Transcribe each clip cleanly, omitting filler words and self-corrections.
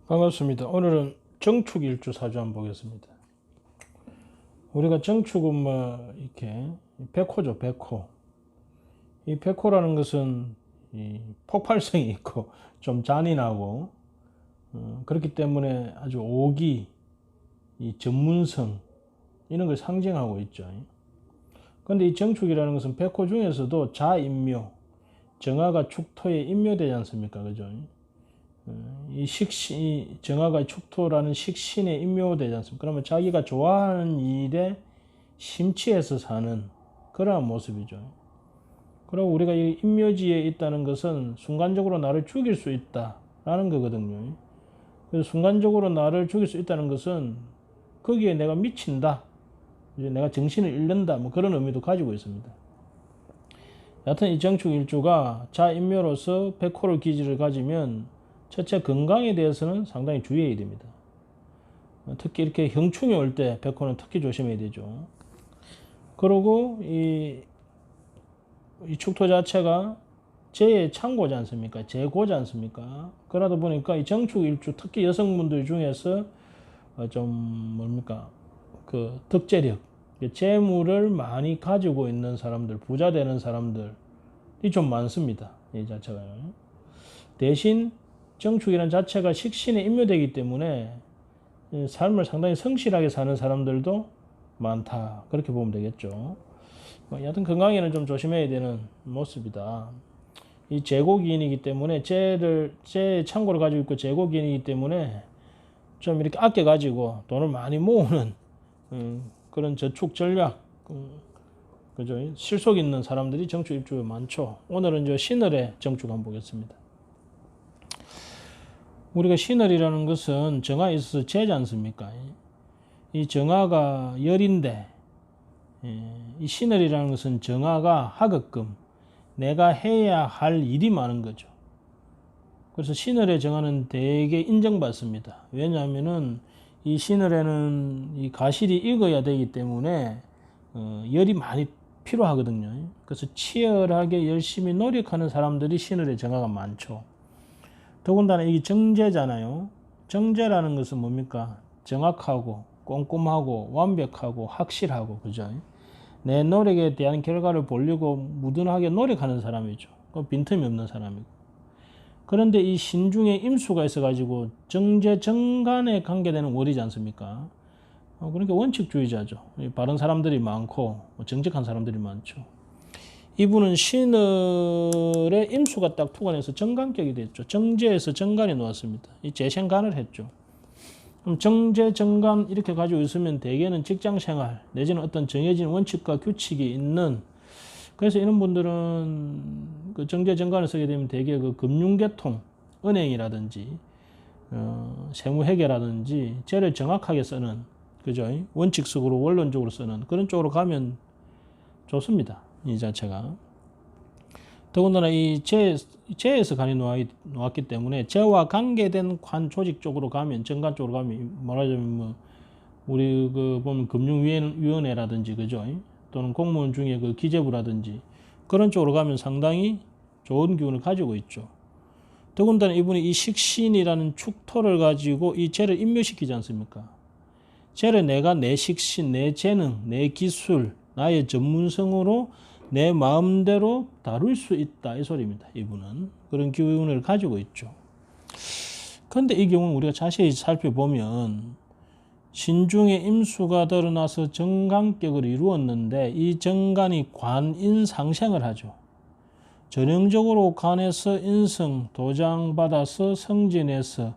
반갑습니다. 오늘은 정축일주 사주 한번 보겠습니다. 우리가 정축은 뭐 이렇게 백호죠, 백호. 이 백호라는 것은 이 폭발성이 있고 좀 잔인하고 그렇기 때문에 아주 오기, 이 전문성 이런 걸 상징하고 있죠. 그런데 이 정축이라는 것은 백호 중에서도 자인묘, 정화가 축토에 인묘되지 않습니까, 그죠? 이 식신, 정화가 축토라는 식신에 인묘되지 않습니까? 그러면 자기가 좋아하는 일에 심취해서 사는 그러한 모습이죠. 그리고 우리가 이 인묘지에 있다는 것은 순간적으로 나를 죽일 수 있다라는 거거든요. 그래서 순간적으로 나를 죽일 수 있다는 것은 거기에 내가 미친다, 이제 내가 정신을 잃는다, 뭐 그런 의미도 가지고 있습니다. 여하튼 이 정축일주가 자인묘로서 백호를 기지를 가지면 첫째, 건강에 대해서는 상당히 주의해야 됩니다. 특히 이렇게 형충이 올 때 백호는 특히 조심해야 되죠. 그리고 이 축토 자체가 재의 창고지 않습니까? 재고지 않습니까? 그러다 보니까 이 정축일주, 특히 여성분들 중에서 좀 뭡니까? 그 득재력, 재물을 많이 가지고 있는 사람들, 부자 되는 사람들이 좀 많습니다. 이 자체가요. 대신 정축이라는 자체가 식신에 인묘되기 때문에 삶을 상당히 성실하게 사는 사람들도 많다, 그렇게 보면 되겠죠. 여하튼 건강에는 좀 조심해야 되는 모습이다. 이 재고기인이기 때문에 재 창고를 가지고 있고 재고기인이기 때문에 좀 이렇게 아껴 가지고 돈을 많이 모으는 그런 저축 전략, 그죠? 실속 있는 사람들이 정축일주에 많죠. 오늘은 저 신월의 정축 한번 보겠습니다. 우리가 신월이라는 것은 정화에 있어서 재지 않습니까? 이 정화가 열인데, 이 신월이라는 것은 정화가 하급금, 내가 해야 할 일이 많은 거죠. 그래서 신월의 정화는 되게 인정받습니다. 왜냐하면은 이 신월에는 이 가실이 익어야 되기 때문에 열이 많이 필요하거든요. 그래서 치열하게 열심히 노력하는 사람들이 신월의 정화가 많죠. 더군다나 이게 정제잖아요. 정제라는 것은 뭡니까? 정확하고 꼼꼼하고 완벽하고 확실하고, 그죠? 내 노력에 대한 결과를 보려고 무던하게 노력하는 사람이죠. 빈틈이 없는 사람이고. 그런데 이 신중에 임수가 있어가지고 정제 정간에 관계되는 월이지 않습니까? 그러니까 원칙주의자죠. 바른 사람들이 많고 정직한 사람들이 많죠. 이분은 신월의 임수가 딱 투관해서 정간격이 됐죠. 정제에서 정간이 나왔습니다. 이 재생간을 했죠. 그럼 정제, 정간 이렇게 가지고 있으면 대개는 직장생활 내지는 어떤 정해진 원칙과 규칙이 있는, 그래서 이런 분들은 그 정제, 정간을 쓰게 되면 대개 그 금융계통, 은행이라든지 세무회계라든지 재를 정확하게 쓰는, 그죠? 원칙적으로 원론적으로 쓰는 그런 쪽으로 가면 좋습니다. 이 자체가. 더군다나 이 재에서 간이 놓았기 때문에 재와 관계된 관 조직 쪽으로 가면, 정관 쪽으로 가면, 말하자면 뭐 우리 그 보면 금융위원회라든지, 그죠? 또는 공무원 중에 그 기재부라든지 그런 쪽으로 가면 상당히 좋은 기운을 가지고 있죠. 더군다나 이분이 이 식신이라는 축토를 가지고 이 재를 인묘시키지 않습니까? 재를 내가 내 식신, 내 재능, 내 기술, 나의 전문성으로 내 마음대로 다룰 수 있다, 이 소리입니다. 이분은 그런 기운을 가지고 있죠. 그런데 이 경우는 우리가 자세히 살펴보면 신중에 임수가 드러나서 정간격을 이루었는데 이 정간이 관인상생을 하죠. 전형적으로 관에서 인성, 도장받아서 성진해서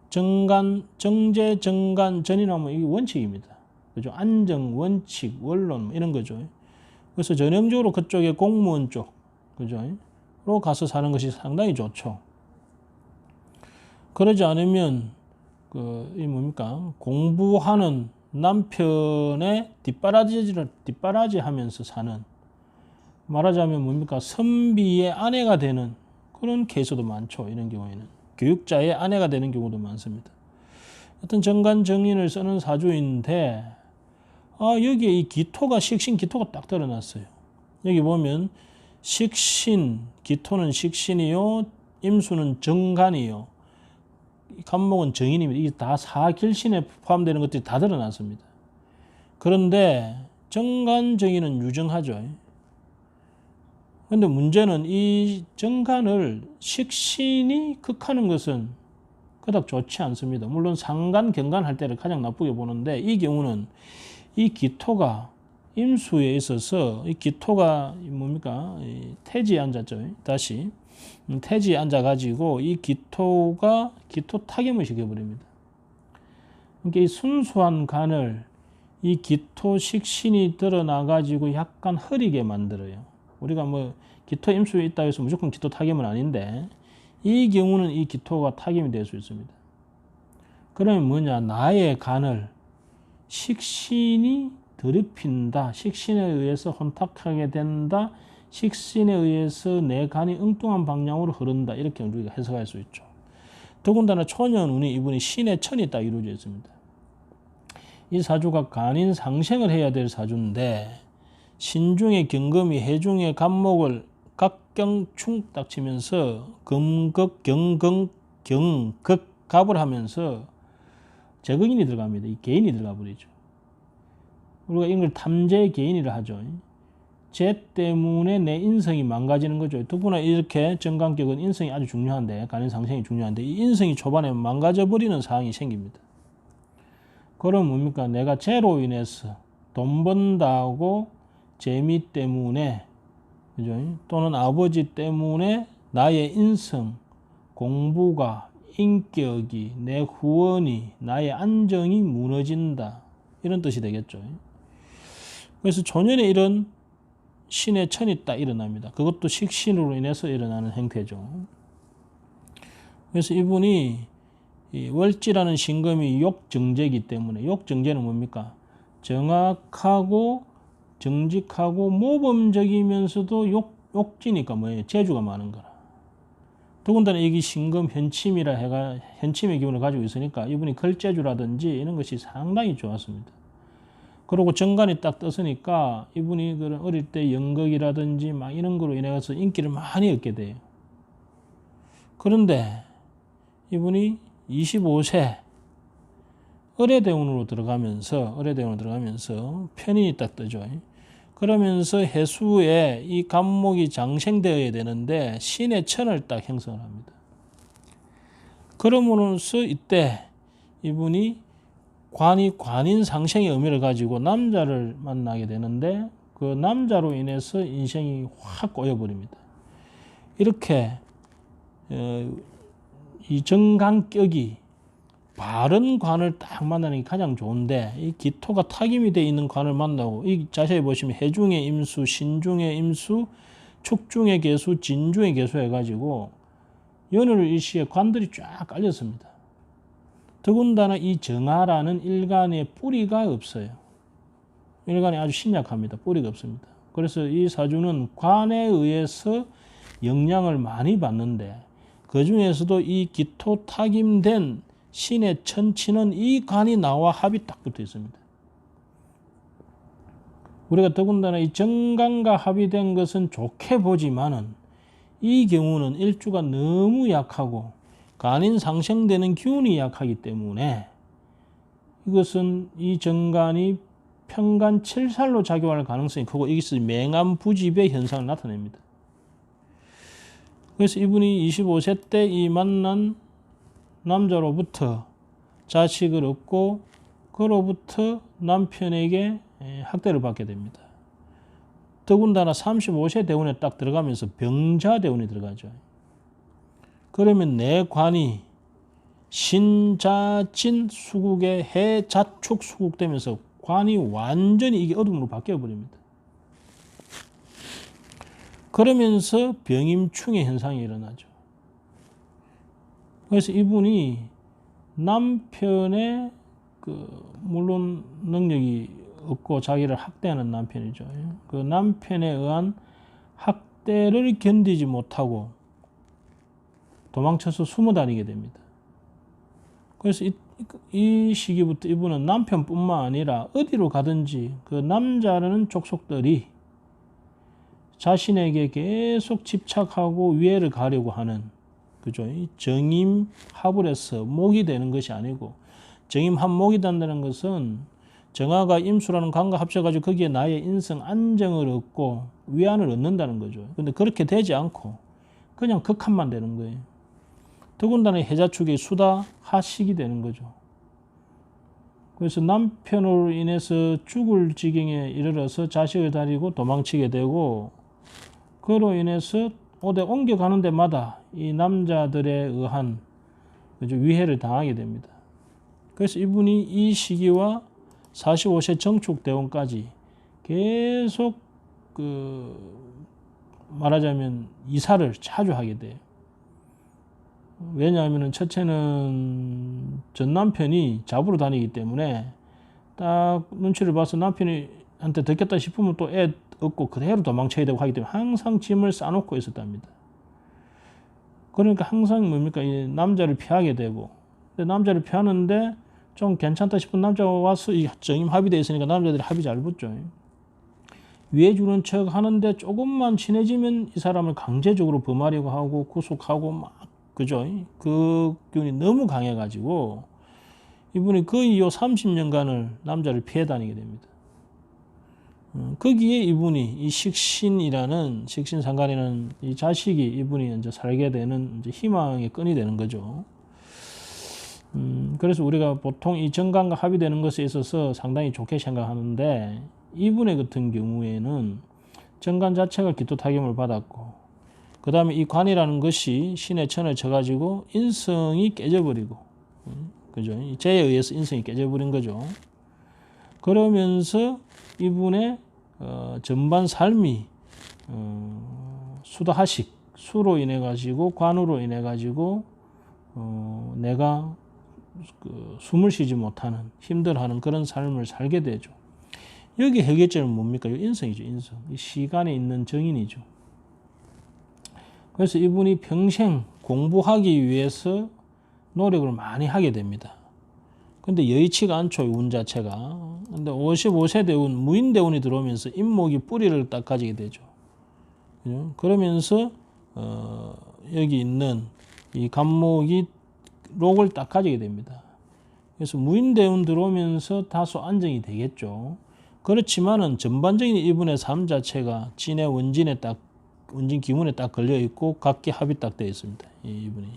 정간, 정제, 정간, 전이라면 이게 원칙입니다. 그죠? 안정, 원칙, 원론 이런 거죠. 그래서 전형적으로 그쪽에 공무원 쪽, 그죠? 로 가서 사는 것이 상당히 좋죠. 그러지 않으면 이 뭡니까? 공부하는 남편의 뒷바라지 하면서 사는, 말하자면 뭡니까? 선비의 아내가 되는 그런 케이스도 많죠. 이런 경우에는 교육자의 아내가 되는 경우도 많습니다. 어떤 정간 정인을 쓰는 사주인데 여기에 이 기토가, 식신 기토가 딱 드러났어요. 여기 보면 식신, 기토는 식신이요, 임수는 정간이요. 간목은 정인입니다. 이게 다 사길신에 포함되는 것들이 다 드러났습니다. 그런데 정간 정인은 유정하죠. 그런데 문제는 이 정간을 식신이 극하는 것은 그닥 좋지 않습니다. 물론 상간, 경간 할 때를 가장 나쁘게 보는데 이 경우는 이 기토가 임수에 있어서 이 기토가 뭡니까? 태지에 앉았죠. 다시 태지에 앉아가지고 이 기토가 기토 타격을 시켜버립니다. 그러니까 이 순수한 간을 이 기토 식신이 드러나가지고 약간 흐리게 만들어요. 우리가 뭐 기토 임수에 있다 해서 무조건 기토 타격은 아닌데 이 경우는 이 기토가 타격이 될 수 있습니다. 그러면 뭐냐? 나의 간을 식신이 더럽힌다. 식신에 의해서 혼탁하게 된다. 식신에 의해서 내 간이 엉뚱한 방향으로 흐른다. 이렇게 우리가 해석할 수 있죠. 더군다나 초년운이 이분이 신의 천이 딱 이루어져 있습니다. 이 사주가 간인 상생을 해야 될 사주인데 신중의 경금이 해중의 간목을 각경충 딱 치면서 금극 경경 경극 갑을 하면서 적응인이 들어갑니다. 이 개인이 들어가 버리죠. 우리가 이걸 탐재 개인이라 하죠. 재 때문에 내 인성이 망가지는 거죠. 더구나 이렇게 정관격은 인성이 아주 중요한데, 간인 상생이 중요한데 이 인성이 초반에 망가져 버리는 상황이 생깁니다. 그럼 뭡니까? 내가 재로 인해서 돈 번다고 재미 때문에, 그죠? 또는 아버지 때문에 나의 인성, 공부가, 인격이, 내 후원이, 나의 안정이 무너진다. 이런 뜻이 되겠죠. 그래서 조년에 이런 신의 천이 딱 일어납니다. 그것도 식신으로 인해서 일어나는 행태죠. 그래서 이분이 이 월지라는 신금이 욕정제이기 때문에, 욕정제는 뭡니까? 정확하고 정직하고 모범적이면서도 욕지니까 뭐예요? 재주가 많은 거라. 더군다나 이게 신금 현침이라 해가 현침의 기운을 가지고 있으니까 이분이 글재주라든지 이런 것이 상당히 좋았습니다. 그리고 정관이 딱 떴으니까 이분이 그런 어릴 때 연극이라든지 막 이런 거로 인해서 인기를 많이 얻게 돼요. 그런데 이분이 25세 을해대운으로 들어가면서 편인이 딱 뜨죠. 그러면서 해수에 이 간목이 장생되어야 되는데 신의 천을 딱 형성을 합니다. 그러므로서 이때 이분이 관인 상생의 의미를 가지고 남자를 만나게 되는데 그 남자로 인해서 인생이 확 꼬여버립니다. 이렇게 이 정관격이 바른 관을 딱 만나는 게 가장 좋은데 이 기토가 타김이 되어 있는 관을 만나고 이 자세히 보시면 해중의 임수, 신중의 임수, 축중의 개수, 진중의 개수 해가지고 연을 일시에 관들이 쫙 깔렸습니다. 더군다나 이 정화라는 일간에 뿌리가 없어요. 일간이 아주 신약합니다. 뿌리가 없습니다. 그래서 이 사주는 관에 의해서 영향을 많이 받는데 그 중에서도 이 기토 타김된 신의 천치는 이 관이 나와 합이 딱 붙어 있습니다. 우리가 더군다나 이 정관과 합이 된 것은 좋게 보지만은 이 경우는 일주가 너무 약하고 간인 상생되는 기운이 약하기 때문에 이것은 이 정관이 편간 7살로 작용할 가능성이 크고 이것이 맹암부집의 현상을 나타냅니다. 그래서 이분이 25세 때 이 만난 남자로부터 자식을 얻고 그로부터 남편에게 학대를 받게 됩니다. 더군다나 35세 대운에 딱 들어가면서 병자 대운이 들어가죠. 그러면 내 관이 신자진 수국에 해자축 수국되면서 관이 완전히 이게 어둠으로 바뀌어 버립니다. 그러면서 병임충의 현상이 일어나죠. 그래서 이분이 남편의 물론 능력이 없고 자기를 학대하는 남편이죠. 그 남편에 의한 학대를 견디지 못하고 도망쳐서 숨어 다니게 됩니다. 그래서 이 시기부터 이분은 남편뿐만 아니라 어디로 가든지 그 남자라는 족속들이 자신에게 계속 집착하고 위해를 가려고 하는 그죠? 이 정임 합을 해서 목이 되는 것이 아니고, 정임 합목이 된다는 것은 정화가 임수라는 관과 합쳐가지고 거기에 나의 인성 안정을 얻고 위안을 얻는다는 거죠. 근데 그렇게 되지 않고 그냥 극한만 되는 거예요. 더군다나 해자축의 수다 하식이 되는 거죠. 그래서 남편으로 인해서 죽을 지경에 이르러서 자식을 다리고 도망치게 되고, 그로 인해서 옮겨가는 데마다 이 남자들에 의한 위해를 당하게 됩니다. 그래서 이분이 이 시기와 45세 정축대원까지 계속 말하자면 이사를 자주 하게 돼요. 왜냐하면 첫째는 전 남편이 잡으러 다니기 때문에 딱 눈치를 봐서 남편한테 들켰다 싶으면 또 애 얻고 그대로 도망쳐야 되고 하기 때문에 항상 짐을 싸놓고 있었답니다. 그러니까 항상 뭡니까? 이 남자를 피하게 되고, 근데 남자를 피하는데 좀 괜찮다 싶은 남자가 와서 이 정임 합의되어 있으니까 남자들이 합의 잘 붙죠. 위해 주는 척 하는데 조금만 친해지면 이 사람을 강제적으로 범하려고 하고 구속하고 막, 그죠? 그 기운이 너무 강해가지고 이분이 거의 요 30년간을 남자를 피해 다니게 됩니다. 거기에 이분이 이 식신상간이라는 이 자식이 이분이 이제 살게 되는 이제 희망의 끈이 되는 거죠. 그래서 우리가 보통 이 정관과 합의되는 것에 있어서 상당히 좋게 생각하는데, 이분의 같은 경우에는 정관 자체가 기토타격을 받았고, 그 다음에 이 관이라는 것이 신의 천을 쳐가지고 인성이 깨져버리고, 그죠? 재에 의해서 인성이 깨져버린 거죠. 그러면서 이분의 전반 삶이 수다하식, 수로 인해 가지고 관으로 인해 가지고 내가 숨을 쉬지 못하는 힘들어하는 그런 삶을 살게 되죠. 여기 해결점은 뭡니까? 인성이죠. 인성. 이 시간에 있는 정인이죠. 그래서 이분이 평생 공부하기 위해서 노력을 많이 하게 됩니다. 근데 여의치가 않죠, 운 자체가. 근데 55세 대운, 무인대운이 들어오면서 인목이 뿌리를 딱 가지게 되죠. 그러면서 여기 있는 이 간목이 록을 딱 가지게 됩니다. 그래서 무인대운 들어오면서 다소 안정이 되겠죠. 그렇지만은 전반적인 이분의 삶 자체가 진의 원진 기문에 딱 걸려 있고 각기 합이 딱 되어 있습니다. 이분이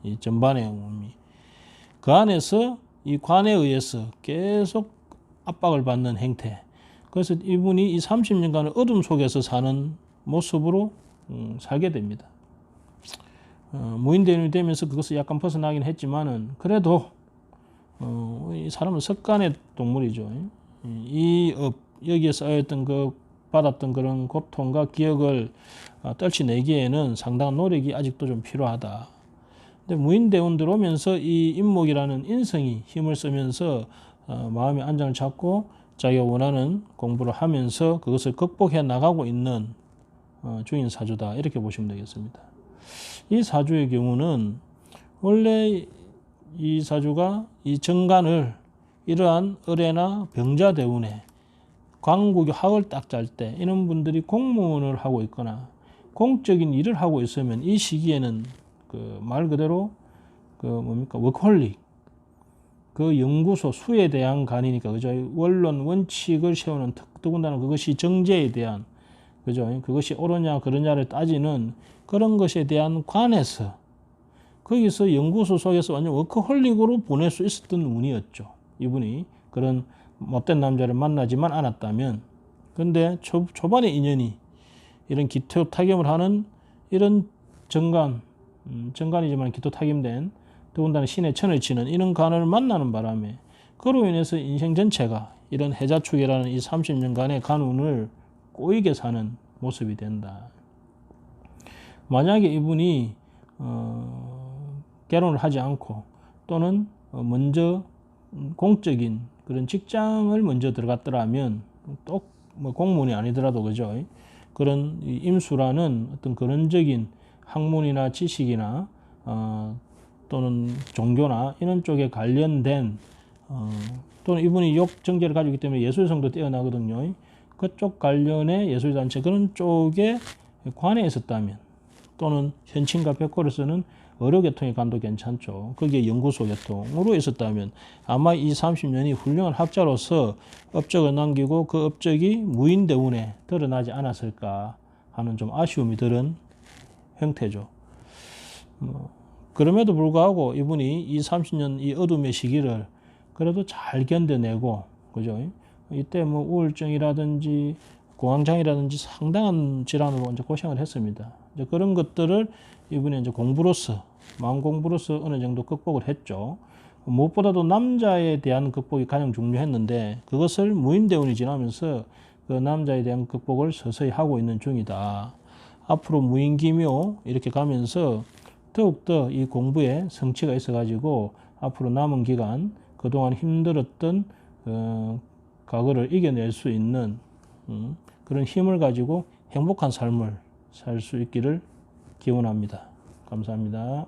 이 전반의 몸이 그 안에서 이 관에 의해서 계속 압박을 받는 행태. 그래서 이분이 이 30년간을 어둠 속에서 사는 모습으로 살게 됩니다. 무인대운이 되면서 그것을 약간 벗어나긴 했지만은 그래도 이 사람은 석간의 동물이죠. 여기에 쌓였던 받았던 그런 고통과 기억을 떨쳐내기에는 상당한 노력이 아직도 좀 필요하다. 근데 무인대운 들어오면서 이 인목이라는 인성이 힘을 쓰면서 마음의 안정을 찾고 자기가 원하는 공부를 하면서 그것을 극복해 나가고 있는 중인 사주다. 이렇게 보시면 되겠습니다. 이 사주의 경우는 원래 이 사주가 이 정관을 이러한 을해나 병자대운에 광국이 학을 딱 짤 때 이런 분들이 공무원을 하고 있거나 공적인 일을 하고 있으면 이 시기에는 말 그대로 워커홀릭, 연구소 수에 대한 간이니까, 그죠? 원론 원칙을 세우는 더군다나 그것이 정제에 대한, 그죠? 그것이 옳으냐 그러냐를 따지는 그런 것에 대한 관에서 거기서 연구소 속에서 완전 워커홀릭으로 보낼 수 있었던 운이었죠. 이분이 그런 못된 남자를 만나지만 않았다면. 근데 초반의 인연이 이런 기토 타격을 하는 이런 정관이지만 기토 타격된 더군다나 신의 천을 치는 이런 관을 만나는 바람에 그로 인해서 인생 전체가 이런 해자축이라는 이 30년간의 간운을 꼬이게 사는 모습이 된다. 만약에 이분이 결혼을 하지 않고 또는 먼저 공적인 그런 직장을 먼저 들어갔더라면 또 공무원이 아니더라도, 그죠? 그런 임수라는 어떤 근원적인 학문이나 지식이나 또는 종교나 이런 쪽에 관련된 또는 이분이 욕정제를 가지고 있기 때문에 예술성도 뛰어나거든요. 그쪽 관련의 예술단체 그런 쪽에 관해 있었다면, 또는 현친과 백호로서는 의료계통의 간도 괜찮죠. 거기에 연구소 계통으로 있었다면 아마 이 30년이 훌륭한 학자로서 업적을 남기고 그 업적이 무인대운에 드러나지 않았을까 하는 좀 아쉬움이 드는 형태죠. 그럼에도 불구하고 이분이 이 30년 이 어둠의 시기를 그래도 잘 견뎌내고, 그죠? 이때 뭐 우울증이라든지 공황장애라든지 상당한 질환으로 이제 고생을 했습니다. 이제 그런 것들을 이분이 이제 공부로서, 마음 공부로서 어느 정도 극복을 했죠. 무엇보다도 남자에 대한 극복이 가장 중요했는데 그것을 무인대운이 지나면서 그 남자에 대한 극복을 서서히 하고 있는 중이다. 앞으로 무인기묘 이렇게 가면서 더욱더 이 공부에 성취가 있어가지고 앞으로 남은 기간 그동안 힘들었던 과거를 이겨낼 수 있는 그런 힘을 가지고 행복한 삶을 살 수 있기를 기원합니다. 감사합니다.